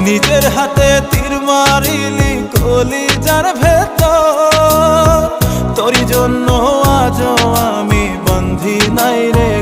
নিজের হাতে তীর মারিলি কলিজার ভেতর, তোরই জন্য আজও আমি বন্ধি নাই রে